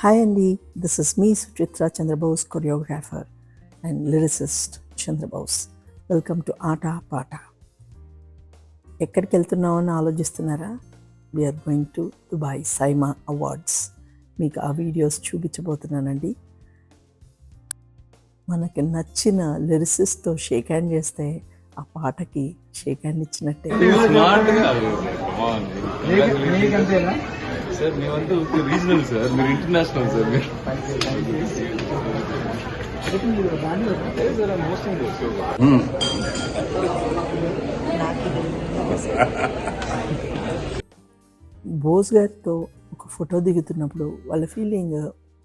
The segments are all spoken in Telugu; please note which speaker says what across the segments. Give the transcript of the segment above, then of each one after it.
Speaker 1: Hi Andy, this is me Suchitra Chandrabose, choreographer and lyricist Chandrabose. Welcome to Aata Paata. ఎక్కడికి వెళ్తున్నామని ఆలోచిస్తున్నారా? We are going to Dubai SIIMA awards. మీకు ఆ వీడియోస్ చూపించబోతున్నానండి. మనకి నచ్చిన లిరిసిస్ట్తో షేక్ హ్యాండ్ చేస్తే ఆ పాటకి షేక్ హ్యాండ్ ఇచ్చినట్టే.
Speaker 2: సార్ మేమంతా రీజనల్ సార్, మీరు ఇంటర్నేషనల్ సార్. మీరు
Speaker 1: బోస్ గారితో ఒక ఫోటో దిగుతున్నప్పుడు వాళ్ళ ఫీలింగ్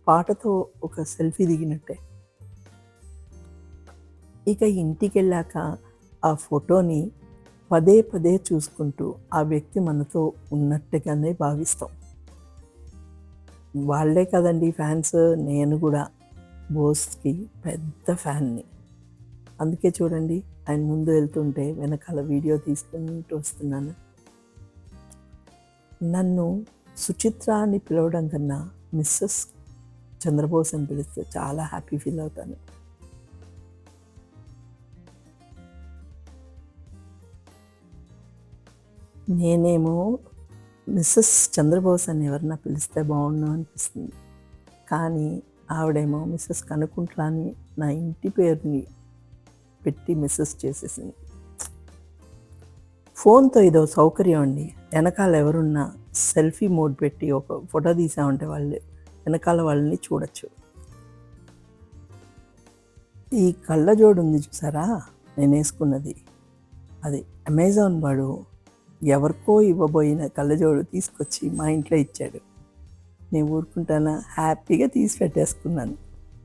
Speaker 1: పాటతో ఒక సెల్ఫీ దిగినట్టే. ఇక ఇంటికి వెళ్ళాక ఆ ఫోటోని పదే పదే చూసుకుంటూ ఆ వ్యక్తి మనతో ఉన్నట్టుగానే భావిస్తాం. వాళ్ళే కదండి ఫ్యాన్స్, నేను కూడా బోస్కి పెద్ద ఫ్యాన్ని. అందుకే చూడండి, ఆయన ముందు వెళ్తుంటే వెనకాల వీడియో తీసుకుంటూ వస్తున్నాను. నన్ను సుచిత్ర అని పిలవడం కన్నా మిస్సెస్ చంద్రబోస్ అని పిలిస్తే చాలా హ్యాపీ ఫీల్ అవుతాను. నేనేమో మిస్సెస్ చంద్రబోస్ అని ఎవరన్నా పిలిస్తే బాగుండు అనిపిస్తుంది, కానీ ఆవిడేమో మిస్సెస్ కనుకుంట్ల అని నా ఇంటి పేరుని పెట్టి మిస్సెస్ చేసేసింది. ఫోన్తో ఇదో సౌకర్యం అండి, వెనకాల ఎవరున్నా సెల్ఫీ మోడ్ పెట్టి ఒక ఫోటో తీసామంటే వాళ్ళు వెనకాల వాళ్ళని చూడొచ్చు. ఈ కళ్ళజోడు ఉంది చూసారా, నేను వేసుకున్నది అది అమెజాన్ వాడు ఎవరికో ఇవ్వబోయిన కళ్ళజోడు తీసుకొచ్చి మా ఇంట్లో ఇచ్చాడు. నేను ఊరుకుంటానా, హ్యాపీగా తీసి పెట్టేసుకున్నాను.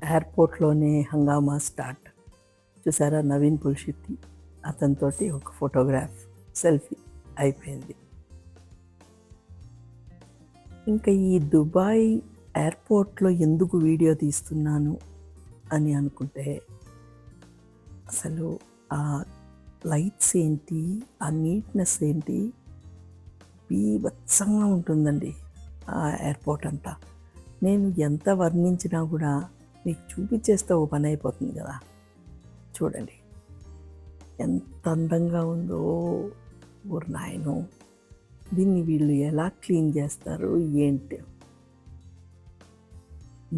Speaker 1: ఎయిర్పోర్ట్లోనే హంగామా స్టార్ట్. చూసారా, నవీన్ పుల్షెట్టి అతనితోటి ఒక ఫోటోగ్రాఫ్ సెల్ఫీ అయిపోయింది. ఇంకా ఈ దుబాయ్ ఎయిర్పోర్ట్లో ఎందుకు వీడియో తీస్తున్నాను అని అనుకుంటే, అసలు ఆ లైట్స్ ఏంటి, ఆ నీట్నెస్ ఏంటి, బీభత్సంగా ఉంటుందండి ఆ ఎయిర్పోర్ట్ అంతా. నేను ఎంత వర్ణించినా కూడా మీకు చూపించేస్తే ఓ పని అయిపోతుంది కదా. చూడండి ఎంత అందంగా ఉందో. ఊరు నాయను, దీన్ని వీళ్ళు ఎలా క్లీన్ చేస్తారు ఏంటి?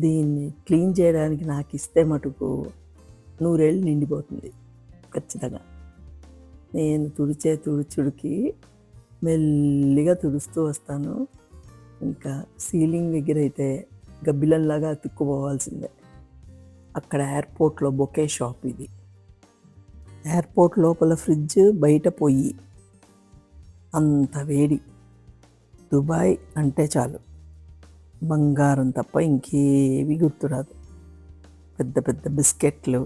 Speaker 1: దీన్ని క్లీన్ చేయడానికి నాకు ఇస్తే మటుకు 100 ఏళ్ళు నిండిపోతుంది ఖచ్చితంగా. నేను తుడుచుడికి మెల్లిగా తుడుస్తూ వస్తాను. ఇంకా సీలింగ్ దగ్గర అయితే గబ్బిలంలాగా అతుక్కుపోవాల్సిందే. అక్కడ ఎయిర్పోర్ట్లో బొకే షాప్ ఇది. ఎయిర్పోర్ట్ లోపల ఫ్రిడ్జ్, బయట పొయ్యి, అంత వేడి. దుబాయ్ అంటే చాలు బంగారం తప్ప ఇంకేవి గుర్తురాదు. పెద్ద పెద్ద బిస్కెట్లు,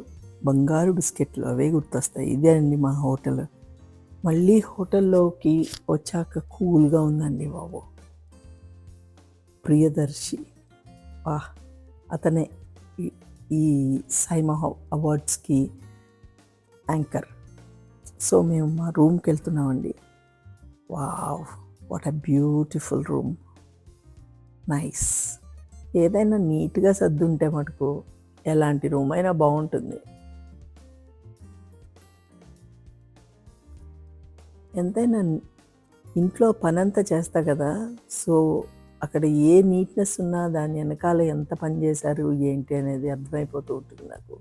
Speaker 1: బంగారు బిస్కెట్లు అవే గుర్తొస్తాయి. ఇదే అండి మా హోటల్. మళ్ళీ హోటల్లోకి వచ్చాక కూల్గా ఉందండి బాబు. ప్రియదర్శి, అతనే ఈ సైమా అవార్డ్స్కి యాంకర్. సో మేము మా రూమ్కి వెళ్తున్నామండి. Wow, what a beautiful room, nice. ఏదైనా నీట్గా సర్దుంటే మటుకు ఎలాంటి రూమ్ అయినా బాగుంటుంది. ఎంతైనా ఇంట్లో పనంతా చేస్తా కదా, సో అక్కడ ఏ నీట్నెస్ ఉన్నా దాని వెనకాల ఎంత పని చేశారు ఏంటి అనేది అర్థమైపోతూ ఉంటుంది నాకు.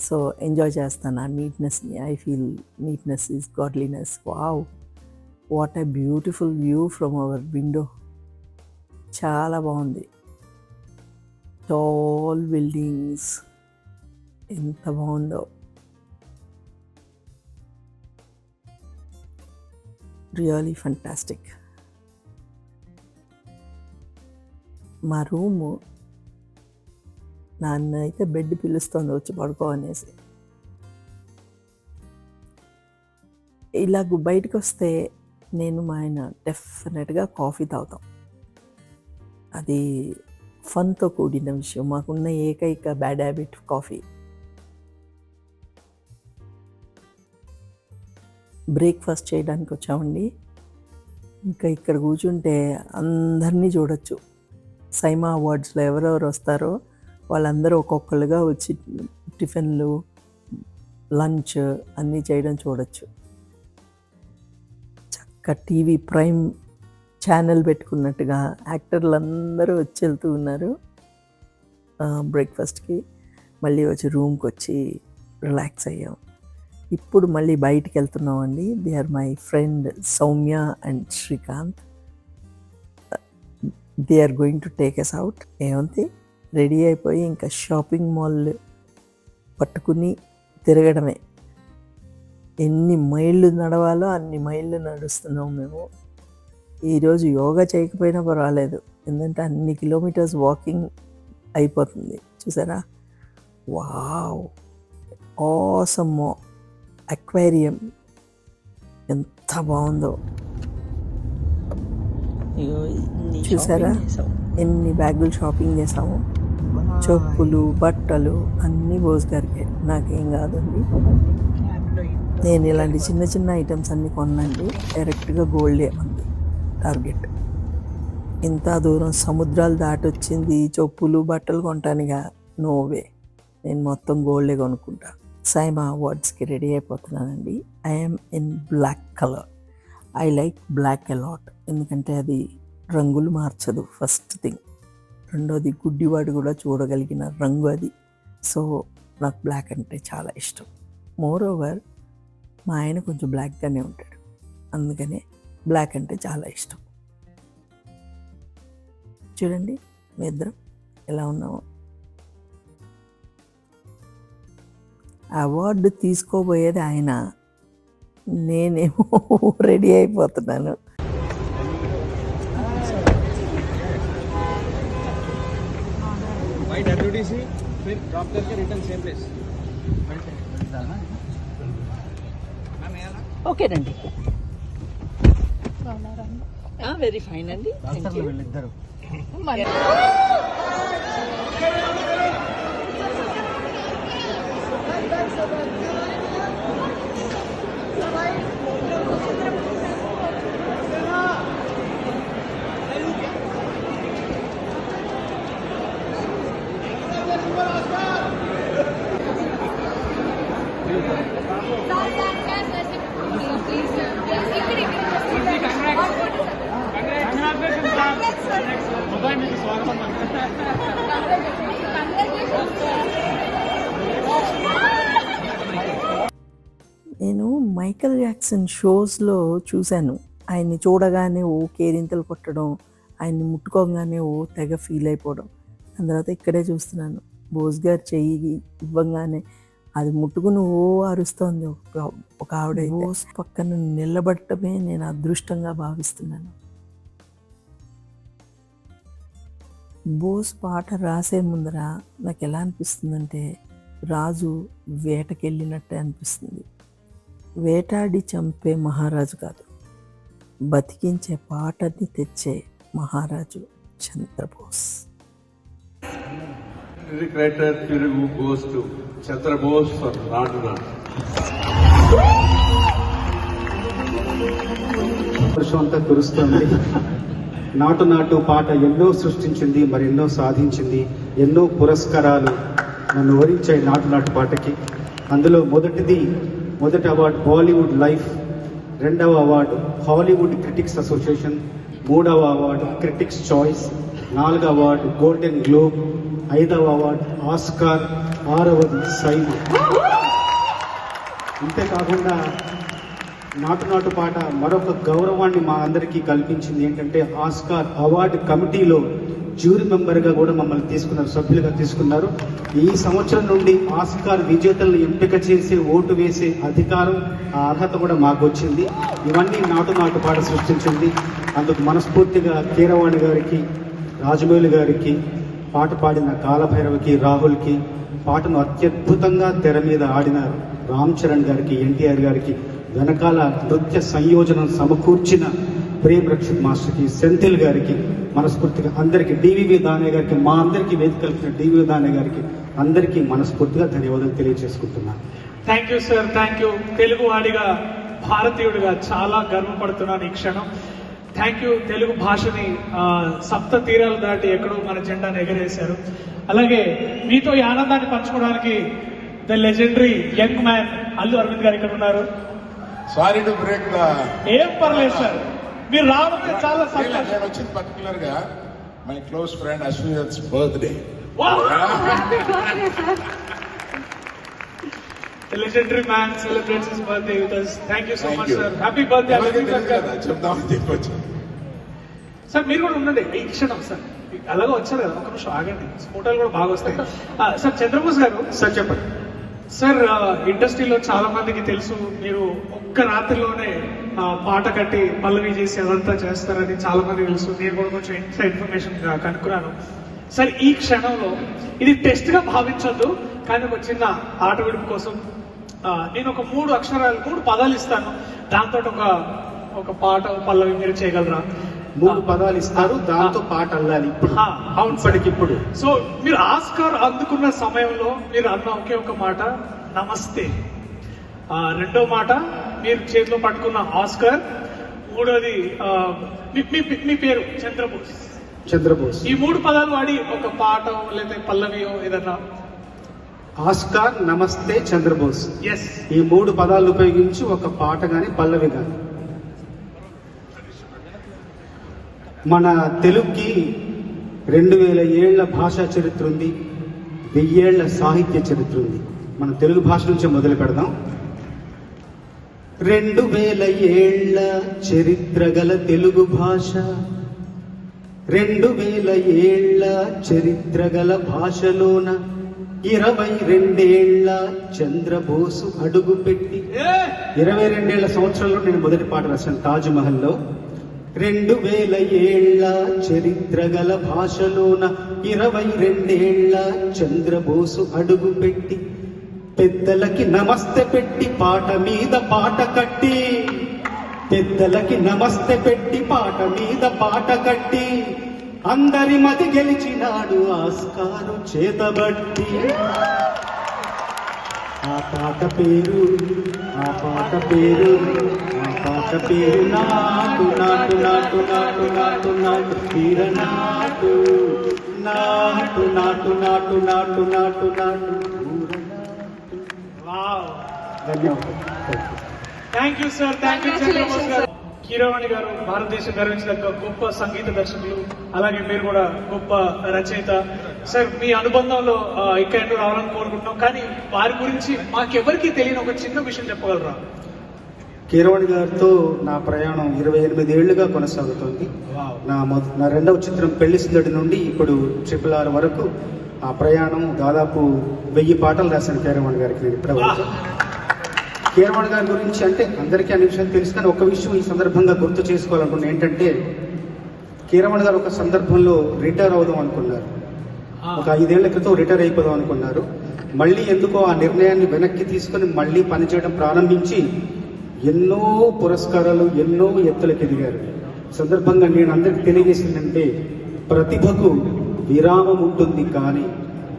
Speaker 1: సో ఎంజాయ్ చేస్తాను ఆ నీట్నెస్ని. I feel neatness is godliness. Wow, what a beautiful view from our window. చాలా బాగుంది. టాల్ బిల్డింగ్స్, ఎంత బాగుందో. Really fantastic. మా రూము, నాన్న అయితే బెడ్ పిలుస్తుంది వచ్చి పడుకో అనేసి. ఇలాగ బయటకు వస్తే నేను మా ఆయన డెఫినెట్గా కాఫీ తాగుతాం. అది ఫన్తో కూడిన విషయం. మాకున్న ఏకైక బ్యాడ్ హ్యాబిట్ కాఫీ. బ్రేక్ఫాస్ట్ చేయడానికి వచ్చామండి. ఇంకా ఇక్కడ కూర్చుంటే అందరినీ చూడొచ్చు. సైమా అవార్డ్స్లో ఎవరెవరు వస్తారో వాళ్ళందరూ ఒక్కొక్కరుగా వచ్చి టిఫిన్లు, లంచ్ అన్నీ చేయడం చూడొచ్చు. చక్క టీవీ ప్రైమ్ ఛానల్ పెట్టుకున్నట్టుగా యాక్టర్లు అందరూ వచ్చి వెళ్తూ ఉన్నారు బ్రేక్ఫాస్ట్కి. మళ్ళీ వచ్చి రూమ్కి వచ్చి రిలాక్స్ అయ్యాం. ఇప్పుడు మళ్ళీ బయటికి వెళ్తున్నామండి. They are my friend Soumya and Srikanth. They are going to take us out. ఏమంతే రెడీ అయిపోయి ఇంకా షాపింగ్ మాల్ పట్టుకుని తిరగడమే. ఎన్ని మైళ్ళు నడవాలో అన్ని మైళ్ళు నడుస్తున్నాం మేము. ఈరోజు యోగా చేయకపోయినా పర్వాలేదు, ఎందుకంటే అన్ని కిలోమీటర్స్ వాకింగ్ అయిపోతుంది. చూసారా, వావ్, ఆసమ్ అక్వేరియం ఎంత బాగుందో. చూసారా ఎన్ని బ్యాగులు షాపింగ్ చేసాము. చెప్పులు, బట్టలు అన్నీ బోస్ గారికి, నాకేం కాదండి. నేను ఇలాంటి చిన్న చిన్న ఐటమ్స్ అన్నీ కొన్నాండి. డైరెక్ట్గా గోల్డే ఉంది టార్గెట్. ఇంత దూరం సముద్రాలు దాటొచ్చింది చెప్పులు బట్టలు కొంటానుగా, నోవే, నేను మొత్తం గోల్డే కొనుక్కుంటా. సైమా అవార్డ్స్కి రెడీ అయిపోతున్నానండి. I'm in black colour. I like black a lot, ఎందుకంటే అది రంగులు మార్చదు ఫస్ట్ థింగ్. రెండోది గుడ్డివాడు కూడా చూడగలిగిన రంగు అది. సో నాకు బ్లాక్ అంటే చాలా ఇష్టం. మోర్ ఓవర్ మా ఆయన కొంచెం బ్లాక్గానే ఉంటాడు, అందుకనే బ్లాక్ అంటే చాలా ఇష్టం. చూడండి మీ ఇద్దరం ఎలా ఉన్నామో. అవార్డు తీసుకోబోయేది ఆయన, నేనేమో రెడీ అయిపోతున్నాను. ఓకేనండి, వెరీ ఫైన్ అండి. నేను మైకేల్ జాక్సన్ షోస్లో చూశాను. ఆయన్ని చూడగానే ఓ కేరింతలు కొట్టడం, ఆయన్ని ముట్టుకోగానే ఓ తెగ ఫీల్ అయిపోవడం. దాని తర్వాత ఇక్కడే చూస్తున్నాను, బోస్ గారు చెయ్యి ఇవ్వగానే అది ముట్టుకుని ఓ అరుస్తోంది ఒక ఆవిడ. బోస్ పక్కన నిలబడటమే నేను అదృష్టంగా భావిస్తున్నాను. బోస్ పాట రాసే ముందర నాకు ఎలా అనిపిస్తుందంటే రాజు వేటకెళ్ళినట్టే అనిపిస్తుంది. వేటాడి చంపే మహారాజు కాదు, బతికించే పాటని తెచ్చే మహారాజు Chandrabose.
Speaker 2: Lyric writer Telugu goes to Chandrabose for Nadu Nadu.
Speaker 3: వర్షం అంతా కురుస్తుంది. నాటు నాటు పాట ఎన్నో సృష్టించింది, మరి ఎన్నో సాధించింది, ఎన్నో పురస్కారాలు నన్ను వరించాయి నాటు నాటు పాటకి. అందులో మొదటి అవార్డు బాలీవుడ్ లైఫ్, రెండవ అవార్డు హాలీవుడ్ క్రిటిక్స్ అసోసియేషన్, మూడవ అవార్డు క్రిటిక్స్ చాయిస్, నాలుగవ అవార్డు గోల్డెన్ గ్లోబ్, ఐదవ అవార్డు ఆస్కార్, ఆరవది సైమా. అంతేకాకుండా నాటు నాటు పాట మరొక గౌరవాన్ని మా అందరికీ కల్పించింది. ఏంటంటే ఆస్కార్ అవార్డు కమిటీలో జ్యూరీ మెంబర్గా కూడా మమ్మల్ని తీసుకున్నారు, సభ్యులుగా తీసుకున్నారు. ఈ సంవత్సరం నుండి ఆస్కార్ విజేతలను ఎంపిక చేసి ఓటు వేసే అధికారం, ఆ అర్హత కూడా మాకు వచ్చింది. ఇవన్నీ నాటు నాటు పాట సృష్టించింది. అందుకు మనస్ఫూర్తిగా కీరవాణి గారికి, రాజమౌళి గారికి, పాట పాడిన కాలభైరవకి, రాహుల్కి, పాటను అత్యద్భుతంగా తెర మీద ఆడిన రామ్ చరణ్ గారికి, ఎన్టీఆర్ గారికి, వెనకాల నృత్య సంయోజనం సమకూర్చిన ప్రేమ్ రక్షిత్ మాస్టర్కి, సెంథిల్ గారికి, మనస్ఫూర్తిగా అందరికీ, డివివి దానయ్య గారికి, మా అందరికీ వేదిక కలిపిన డివివి దానయ్య గారికి అందరికీ మనస్ఫూర్తిగా ధన్యవాదాలు తెలియజేసుకుంటున్నాను.
Speaker 4: Thank you sir, thank you. Telugu వాడిగా, భారతీయుడిగా చాలా గర్వపడుతున్నాను ఈ క్షణం. Thank you. తెలుగు భాషని సప్త తీరాలు దాటి ఎక్కడో మన జెండాను ఎగరేశారు. అలాగే మీతో ఈ ఆనందాన్ని పంచుకోవడానికి the legendary young man Allu Aravind గారు ఇక్కడ ఉన్నారు.
Speaker 5: సారీ టు బ్రేక్ ద
Speaker 4: ఏం పర్లేదు సార్, మీరు రావడం చాలా సంతోషం.
Speaker 5: నేను వచ్చింది పర్టికులర్ గా my close friend Ashwin's birthday.
Speaker 4: The legendary man celebrates his birthday with us. Thank you so much, sir. Happy birthday, Alvin Garu.
Speaker 5: చెప్దామని చెప్పొచ్చు.
Speaker 4: సార్ మీరు కూడా ఉండండి ఈ క్షణం. సార్ అలాగే వచ్చారు కదా, ఒక నిమిషం ఆగండి, ఫోటోలు కూడా బాగా వస్తాయి. సార్ చంద్రబోస్ గారు,
Speaker 3: సార్ చెప్పండి.
Speaker 4: సార్ ఇండస్ట్రీలో చాలా మందికి తెలుసు మీరు ఒక్క రాత్రిలోనే పాట కట్టి పల్లవి చేసి అదంతా చేస్తారని చాలా మంది తెలుసు. నేను కూడా కొంచెం ఇన్సైడ్ ఇన్ఫర్మేషన్ కనుక్కున్నాను. సార్ ఈ క్షణంలో ఇది టెస్ట్ గా భావించొద్దు, కానీ ఒక చిన్న ఆట విడుపు కోసం నేను ఒక 3 పదాలు ఇస్తాను. దాంతో ఒక పాట పల్లవి మీరు చేయగలరా?
Speaker 3: 3 పదాలు ఇస్తారు, దాంతో పాట అల్లాలి. ఇప్పుడు
Speaker 4: అవును
Speaker 3: ఇప్పటికిప్పుడు.
Speaker 4: సో మీరు ఆస్కార్ అందుకున్న సమయంలో మీరు అన్న ఒకే ఒక మాట నమస్తే. రెండో మాట మీరు చేతిలో పట్టుకున్న ఆస్కార్. మూడోది మీ పేరు చంద్రబోస్.
Speaker 3: చంద్రబోస్.
Speaker 4: ఈ 3 పదాలు వాడి ఒక పాట లేదా పల్లవియో ఏదన్నా.
Speaker 3: ఆస్కార్, నమస్తే, చంద్రబోస్.
Speaker 4: ఎస్,
Speaker 3: ఈ 3 పదాలు ఉపయోగించి ఒక పాట గాని పల్లవి గాని. మన తెలుగుకి 2000 ఏళ్ల భాషా చరిత్ర ఉంది, 1000 ఏళ్ల సాహిత్య చరిత్ర ఉంది. మన తెలుగు భాష నుంచి మొదలు పెడదాం. 2000 ఏళ్ల చరిత్ర గల తెలుగు భాష, 2000 ఏళ్ల చరిత్ర గల భాషలోన 22 ఏళ్ల చంద్రబోసు అడుగు పెట్టి. 22 ఏళ్ల సంవత్సరంలో నేను మొదటి పాట రాశాను తాజ్ మహల్లో. 2000 ఏళ్ల చరిత్ర గల భాషలోన 22 ఏళ్ల చంద్రబోసు అడుగు పెట్టి, పెద్దలకి నమస్తే పెట్టి పాట మీద పాట కట్టి, పెద్దలకి నమస్తే పెట్టి పాట మీద పాట కట్టి, అందరి మతి గెలిచినాడు ఆస్కారు చేతబట్టి. ఆ పాట పేరు నాటు నాటు నాటు నాటు నాటు నాటు తీర నాటు నాటు నాటు నాటు నాటు నాటు నాటు. ధన్యవాదాలు.
Speaker 4: Thank you sir. Thank you Chandrabose గారు. కీరవాణి గారు భారతదేశం గర్వించదగ్గ గొప్ప సంగీత దర్శకులు, అలాగే మీరు కూడా గొప్ప రచయిత. సార్ మీ అనుబంధంలో ఇక్కడ రావాలని కోరుకుంటున్నాం, కానీ వారి గురించి మాకెవరికి తెలియని ఒక చిన్న విషయం చెప్పగలరా?
Speaker 3: కీరవాణి గారితో నా ప్రయాణం 28 ఏళ్లుగా కొనసాగుతోంది. నా రెండవ చిత్రం పెళ్లి సందడి నుండి ఇప్పుడు RRR వరకు ఆ ప్రయాణం దాదాపు 1000 పాటలు రాశాను కీరవాణి గారికి నేను ఇప్పటివరకు. కీరవాణి గారి గురించి అంటే అందరికీ అన్ని విషయాలు తెలుసు, కానీ ఒక విషయం ఈ సందర్భంగా గుర్తు చేసుకోవాలనుకున్నా ఏంటంటే, కీరవాణి గారు ఒక సందర్భంలో రిటైర్ అవుదాం అనుకున్నారు. ఒక 5 ఏళ్ల క్రితం రిటైర్ అయిపోదాం అనుకున్నారు. మళ్ళీ ఎందుకో ఆ నిర్ణయాన్ని వెనక్కి తీసుకుని మళ్ళీ పనిచేయడం ప్రారంభించి ఎన్నో పురస్కారాలు, ఎన్నో ఎత్తులకు ఎదిగారు. సందర్భంగా నేను అందరికి తెలియజేసిందంటే, ప్రతిభకు విరామం ఉంటుంది కానీ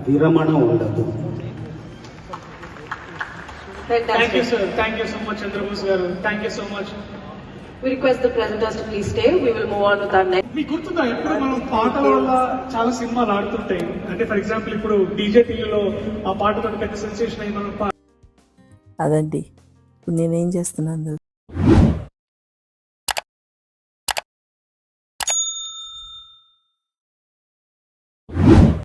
Speaker 3: విరమణ ఉండదు.
Speaker 4: Thank you sir. Thank you so much Chandrabose garu. Thank you so much.
Speaker 6: We request the presenters to please stay. We will move on with our next.
Speaker 4: మీకు గుర్తుందా, ఇప్పుడు మనం పాటల వల్ల చాలా సినిమాలు ఆడుతుంటాయి. అంటే ఫర్ ఎగ్జాంపుల్ ఇప్పుడు డీజే టీవీలో ఆ పాటతో పెద్ద సెన్సేషన్ అయ్యి మనం
Speaker 1: అదండి ఇప్పుడు నేనేం చేస్తున్నాను